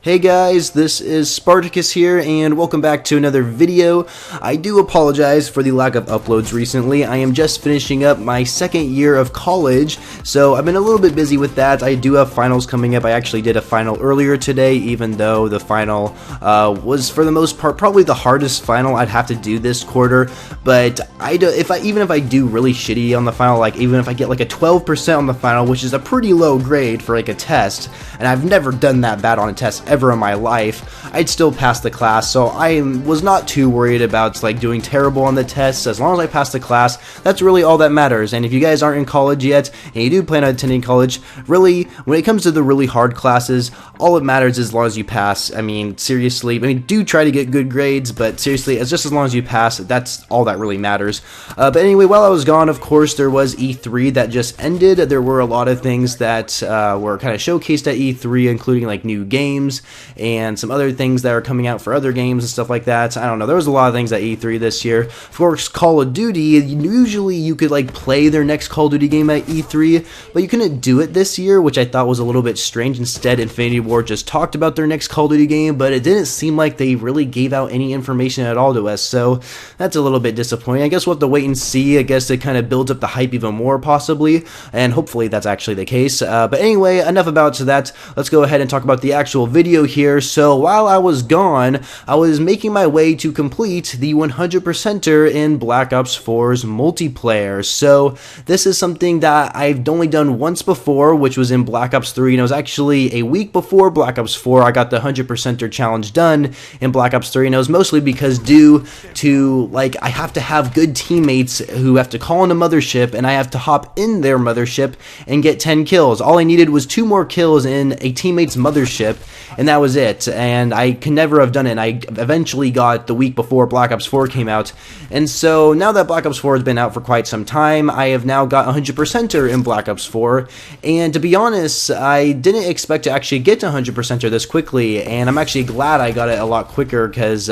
Hey guys, this is Spartacus here, and welcome back to another video. I do apologize for the lack of uploads recently. I am just finishing up my second year of college, so I've been a little bit busy with that. I do have finals coming up. I actually did a final earlier today, even though the final was, for the most part, probably the hardest final I'd have to do this quarter. But even if I do really shitty on the final, like even if I get like a 12% on the final, which is a pretty low grade for like a test, and I've never done that bad on a test ever in my life, I'd still pass the class. So I was not too worried about like doing terrible on the tests. As long as I pass the class, that's really all that matters. And if you guys aren't in college yet and you do plan on attending college, really, when it comes to the really hard classes, all it matters is as long as you pass. I mean, seriously, do try to get good grades, but seriously, just as long as you pass, that's all that really matters. But anyway, while I was gone, of course, there was E3 that just ended. There were a lot of things that were kind of showcased at E3, including like new games and some other things that are coming out for other games and stuff like that. I don't know, there was a lot of things at E3 this year. Of course, Call of Duty, usually you could like play their next Call of Duty game at E3, but you couldn't do it this year, which I thought was a little bit strange. Instead, Infinity Ward just talked about their next Call of Duty game, but it didn't seem like they really gave out any information at all to us, so that's a little bit disappointing. I guess we'll have to wait and see. I guess it kind of builds up the hype even more, possibly, and hopefully that's actually the case. But anyway, enough about that. Let's go ahead and talk about the actual video here. So while I was gone, I was making my way to complete the 100%er in Black Ops 4's multiplayer. So this is something that I've only done once before, which was in Black Ops 3, and it was actually a week before Black Ops 4. I got the 100%er challenge done in Black Ops 3, and it was mostly because due to, like, I have to have good teammates who have to call in a mothership, and I have to hop in their mothership and get 10 kills. All I needed was 2 more kills in a teammate's mothership, and that was it. And I could never have done it. And I eventually got the week before Black Ops 4 came out. And so now that Black Ops 4 has been out for quite some time, I have now got 100%er in Black Ops 4. And to be honest, I didn't expect to actually get to 100%er this quickly. And I'm actually glad I got it a lot quicker, because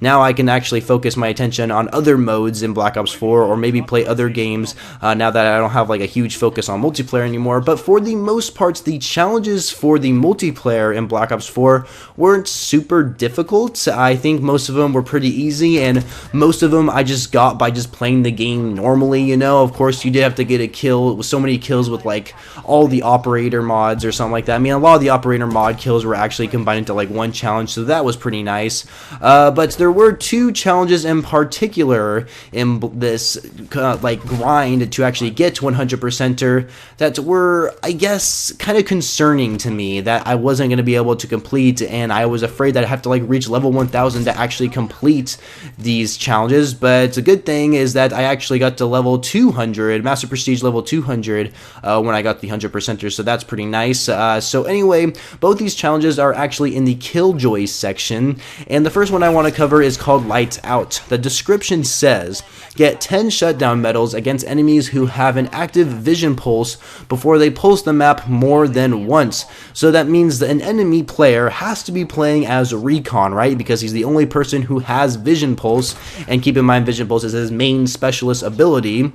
now I can actually focus my attention on other modes in Black Ops 4, or maybe play other games now that I don't have like a huge focus on multiplayer anymore. But for the most part, the challenges for the multiplayer in Black Ops 4 weren't super difficult. I think most of them were pretty easy, and most of them I just got by just playing the game normally, you know. Of course, you did have to get a kill with so many kills with like all the operator mods or something like that. I mean, a lot of the operator mod kills were actually combined into like one challenge, so that was pretty nice. But there were 2 challenges in particular in this like grind to actually get to 100%er that were, I guess, kind of concerning to me, that I wasn't going to be able to complete, and I was afraid that I'd have to like reach level 1000 to actually complete these challenges. But the good thing is that I actually got to level 200, Master Prestige level 200, when I got the 100%er, so that's pretty nice. So anyway, both these challenges are actually in the Killjoy section, and the first one I want to cover is called Lights Out. The description says, get 10 shutdown medals against enemies who have an active vision pulse before they pulse the map more than once. So that means that an enemy player has to be playing as Recon, right? Because he's the only person who has vision pulse, and keep in mind vision pulse is his main specialist ability.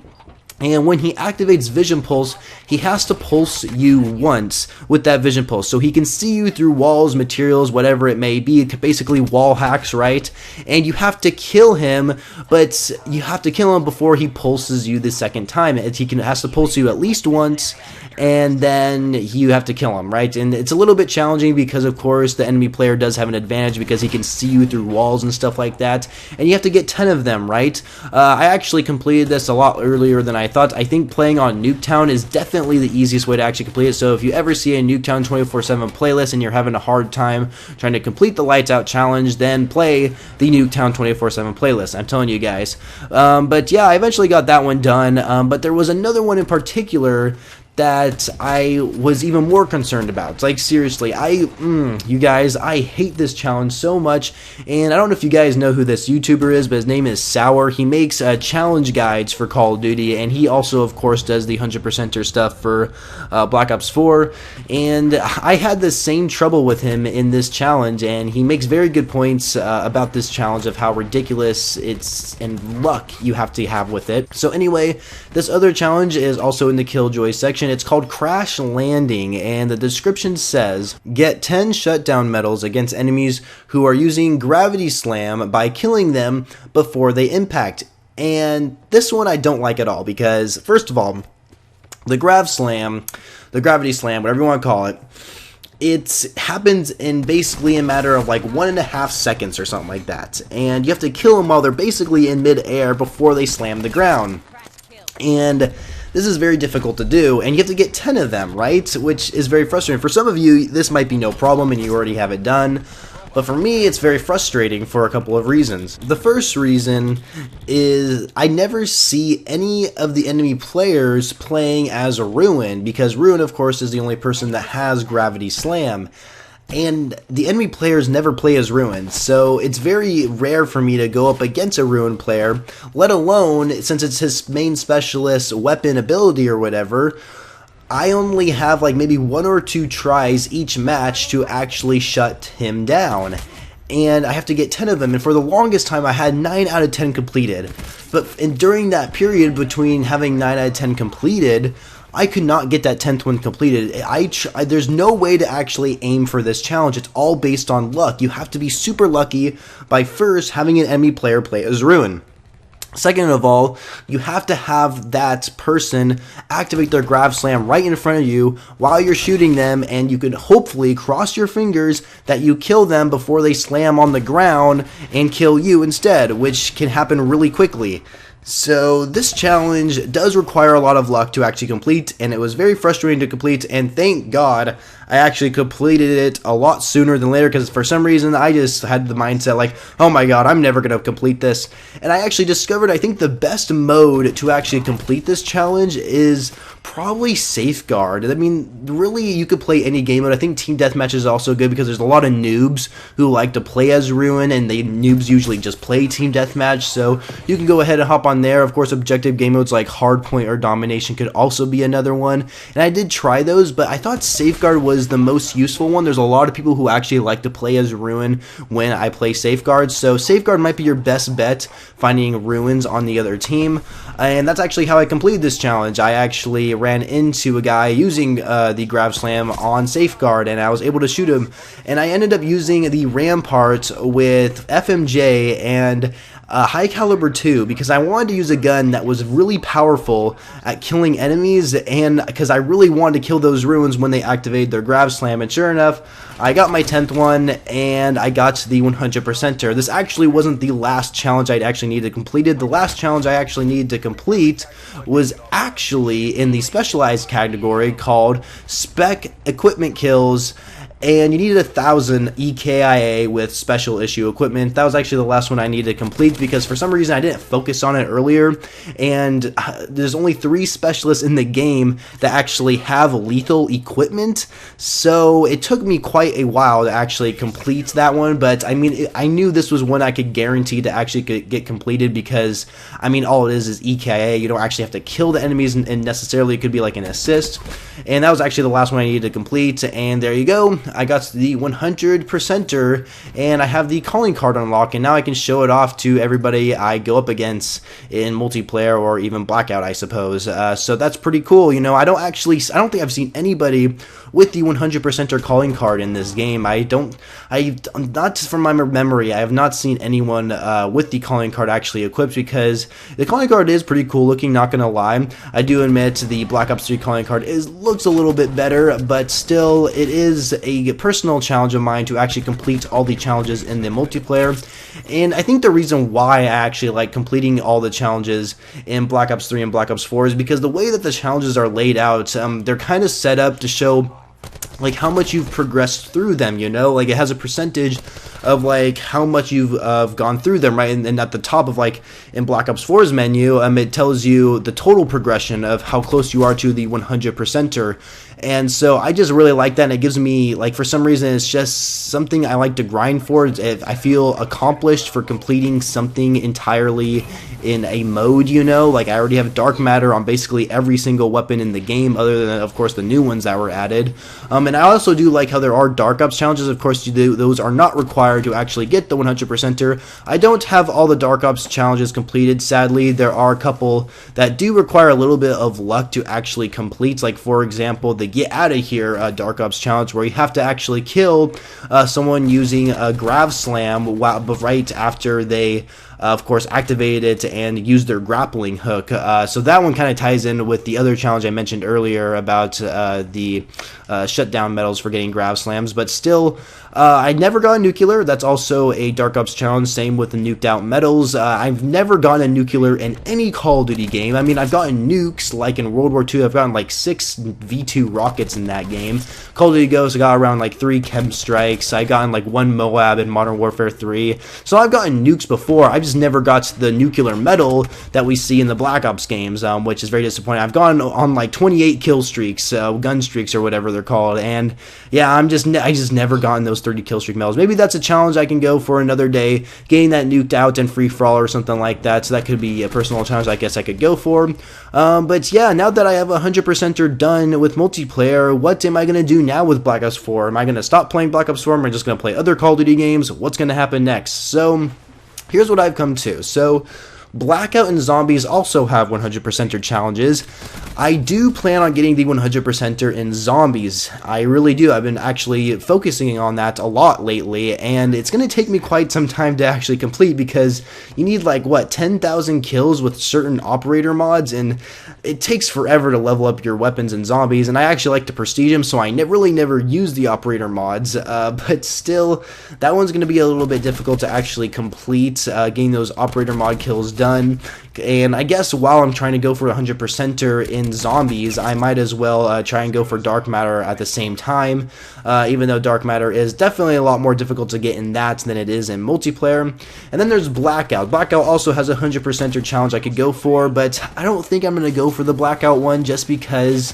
And when he activates Vision Pulse, he has to pulse you once with that Vision Pulse. So he can see you through walls, materials, whatever it may be, basically wall hacks, right? And you have to kill him, but you have to kill him before he pulses you the second time. Has to pulse you at least once, and then you have to kill him, right? And it's a little bit challenging because, of course, the enemy player does have an advantage because he can see you through walls and stuff like that, and you have to get 10 of them, right? I actually completed this a lot earlier than I thought. I think playing on Nuketown is definitely the easiest way to actually complete it. So if you ever see a Nuketown 24/7 playlist and you're having a hard time trying to complete the Lights Out challenge, then play the Nuketown 24/7 playlist. I'm telling you guys. But yeah, I eventually got that one done. But there was another one in particular that I was even more concerned about. Like, seriously, you guys, I hate this challenge so much, and I don't know if you guys know who this YouTuber is, but his name is Sour. He makes challenge guides for Call of Duty, and he also, of course, does the 100%er stuff for Black Ops 4, and I had the same trouble with him in this challenge, and he makes very good points about this challenge of how ridiculous it's and luck you have to have with it. So anyway, this other challenge is also in the Killjoy section, mission. It's called Crash Landing, and the description says, get 10 shutdown medals against enemies who are using Gravity Slam by killing them before they impact. And this one I don't like at all, because first of all, the Gravity Slam, whatever you want to call it, it happens in basically a matter of like 1.5 seconds or something like that. And you have to kill them while they're basically in mid-air before they slam the ground. And this is very difficult to do, and you have to get 10 of them, right? Which is very frustrating. For some of you, this might be no problem and you already have it done. But for me, it's very frustrating for a couple of reasons. The first reason is I never see any of the enemy players playing as a Ruin, because Ruin, of course, is the only person that has Gravity Slam. And the enemy players never play as Ruin, so it's very rare for me to go up against a Ruin player, let alone, since it's his main specialist weapon ability or whatever, I only have like maybe 1 or 2 tries each match to actually shut him down. And I have to get 10 of them, and for the longest time I had 9 out of 10 completed. But during that period between having 9 out of 10 completed, I could not get that 10th one completed. There's no way to actually aim for this challenge. It's all based on luck. You have to be super lucky by first having an enemy player play as Ruin. Second of all, you have to have that person activate their Grav Slam right in front of you while you're shooting them, and you can hopefully cross your fingers that you kill them before they slam on the ground and kill you instead, which can happen really quickly. So this challenge does require a lot of luck to actually complete, and it was very frustrating to complete, and thank God I actually completed it a lot sooner than later, because for some reason I just had the mindset like, oh my god, I'm never going to complete this. And I actually discovered, I think the best mode to actually complete this challenge is probably Safeguard. I mean, really, you could play any game mode. I think Team Deathmatch is also good because there's a lot of noobs who like to play as Ruin, and the noobs usually just play Team Deathmatch, so you can go ahead and hop on there. Of course, objective game modes like Hardpoint or Domination could also be another one, and I did try those, but I thought Safeguard was the most useful one. There's a lot of people who actually like to play as Ruin when I play Safeguard, so Safeguard might be your best bet finding Ruins on the other team, and that's actually how I completed this challenge. I actually ran into a guy using the Grav Slam on Safeguard, and I was able to shoot him, and I ended up using the Rampart with FMJ and High Caliber 2 because I wanted to use a gun that was really powerful at killing enemies, and because I really wanted to kill those Ruins when they activate their Grav Slam. And sure enough, I got my 10th one, and I got the 100%er. This actually wasn't the last challenge I'd actually needed completed. The last challenge I actually needed to complete was actually in the specialized category called Spec Equipment Kills, and you needed 1,000 EKIA with special issue equipment. That was actually the last one I needed to complete because for some reason I didn't focus on it earlier, and there's only 3 specialists in the game that actually have lethal equipment, so it took me quite a while to actually complete that one. But I mean, I knew this was one I could guarantee to actually get completed because, I mean, all it is EKIA. You don't actually have to kill the enemies, and necessarily it could be like an assist, and that was actually the last one I needed to complete, and there you go. I got the 100%er, and I have the calling card unlocked, and now I can show it off to everybody I go up against in multiplayer or even Blackout, I suppose. So that's pretty cool. You know, I don't think I've seen anybody with the 100%er calling card in this game. Not from my memory, I have not seen anyone with the calling card actually equipped, because the calling card is pretty cool looking, not gonna lie. I do admit the Black Ops 3 calling card looks a little bit better, but still, it is a personal challenge of mine to actually complete all the challenges in the multiplayer. And I think the reason why I actually like completing all the challenges in Black Ops 3 and Black Ops 4 is because the way that the challenges are laid out, they're kind of set up to show like how much you've progressed through them, you know, like it has a percentage of like how much you've gone through them, right? And at the top of like in Black Ops 4's menu, it tells you the total progression of how close you are to the 100%er. And so I just really like that, and it gives me, like, for some reason, it's just something I like to grind for. I feel accomplished for completing something entirely in a mode, you know, like I already have dark matter on basically every single weapon in the game, other than, of course, the new ones that were added. And I also do like how there are dark ops challenges. Of course, those are not required to actually get the 100%er. I don't have all the dark ops challenges completed, sadly. There are a couple that do require a little bit of luck to actually complete, like, for example, the Get Out of Here dark ops challenge, where you have to actually kill someone using a Grav Slam right after they of course, activate it and use their grappling hook. So that one kind of ties in with the other challenge I mentioned earlier about the shutdown medals for getting Grav Slams. But still, I never got a nuclear. That's also a Dark Ops challenge. Same with the nuked out medals. I've never gotten a nuclear in any Call of Duty game. I mean, I've gotten nukes, like in World War II. I've gotten like 6 V2 rockets in that game. Call of Duty Ghosts, I got around like 3 chem strikes. I gotten like 1 Moab in Modern Warfare 3. So I've gotten nukes before. I've just never got the nuclear medal that we see in the Black Ops games, which is very disappointing. I've gone on like 28 kill streaks, gun streaks or whatever they're called, and yeah, I just never gotten those 30 kill streak medals. Maybe that's a challenge I can go for another day, getting that nuked out and free for all or something like that. So that could be a personal challenge I guess I could go for. But yeah, now that I have 100%er done with multiplayer, what am I going to do now with Black Ops 4? Am I going to stop playing Black Ops 4? Am I just going to play other Call of Duty games? What's going to happen next? So here's what I've come to. So Blackout and Zombies also have 100%er challenges. I do plan on getting the 100%er in Zombies. I really do. I've been actually focusing on that a lot lately, and it's going to take me quite some time to actually complete, because you need like, what, 10,000 kills with certain operator mods, and it takes forever to level up your weapons in Zombies, and I actually like to prestige them, so I really never use the operator mods, but still, that one's going to be a little bit difficult to actually complete, getting those operator mod kills done. And I guess while I'm trying to go for 100%er in Zombies, I might as well try and go for Dark Matter at the same time, even though Dark Matter is definitely a lot more difficult to get in that than it is in multiplayer. And then there's Blackout. Blackout also has a 100%er challenge I could go for, but I don't think I'm going to go for the Blackout one, just because,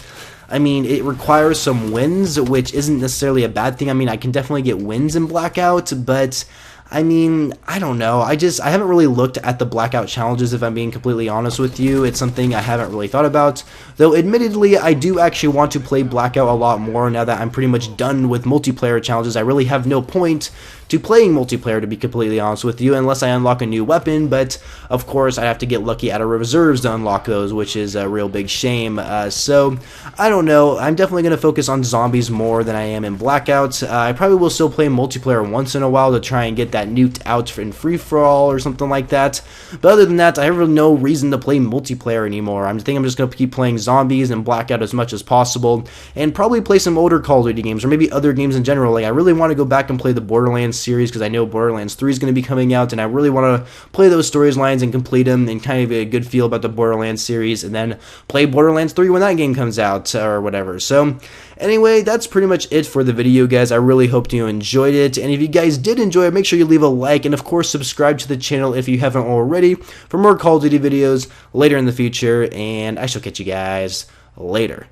I mean, it requires some wins, which isn't necessarily a bad thing. I mean, I can definitely get wins in Blackout, but I mean, I don't know. I haven't really looked at the Blackout challenges, if I'm being completely honest with you. It's something I haven't really thought about. Though, admittedly, I do actually want to play Blackout a lot more now that I'm pretty much done with multiplayer challenges. I really have no point to playing multiplayer, to be completely honest with you, unless I unlock a new weapon. But, of course, I have to get lucky out of reserves to unlock those, which is a real big shame. So, I don't know. I'm definitely going to focus on Zombies more than I am in Blackout. I probably will still play multiplayer once in a while to try and get that nuked out in free-for-all or something like that. But other than that, I have really no reason to play multiplayer anymore. I think I'm just going to keep playing Zombies and Blackout as much as possible, and probably play some older Call of Duty games, or maybe other games in general. Like, I really want to go back and play the Borderlands series, because I know Borderlands 3 is going to be coming out, and I really want to play those storylines and complete them and kind of get a good feel about the Borderlands series, and then play Borderlands 3 when that game comes out, or whatever. So, anyway, that's pretty much it for the video, guys. I really hope you enjoyed it, and if you guys did enjoy it, make sure you leave a like, and of course, subscribe to the channel if you haven't already for more Call of Duty videos later in the future, and I shall catch you guys later.